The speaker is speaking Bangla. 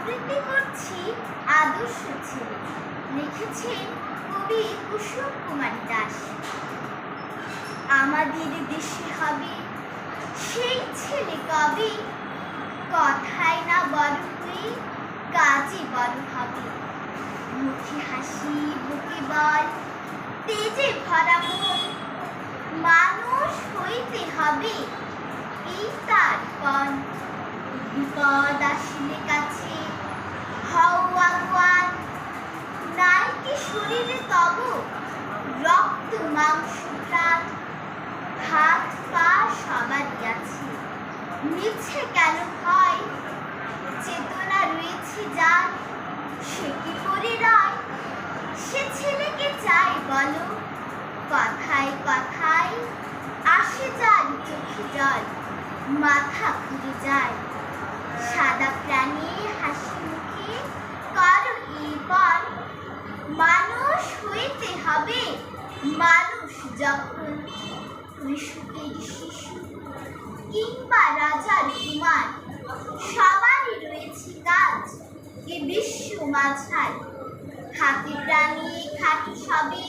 আবৃত্তি করছি আদর্শ ছেলে, লিখেছেন কবি কুসুম কুমারী দাস। আমাদের দেশে হবে সেই ছেলে কবে, কথায় না বড় হয়ে কাজে বড় হবে। মুখে হাসি বুকে বল, তেজে ভরা মন, মানুষ হইতে হবে এই তার পণ। বিপদ আসিলে কাছে হও আগুয়ান, নাই কি শরীরে তব রক্ত মাংস প্রাণ। হাত পা সবারই আছে, মিছে কেন ভয়? চেতনা রয়েছে যার, সে কি করে রয়? সে ছেলেকে চাই বলো, কথায় কথায় আসে যার চোখে জল, মাথা ঘুরে যায়। সাদা প্রাণী হাসি মুখে করো এই বল, মানুষ হইতে হবে মানুষ যখন। কৃষকের শিশু কিংবা রাজার কুমার, সবারই রয়েছে কাজ এ বিশ্ব মাঝার। খাঁটি প্রাণী খাঁটি সবে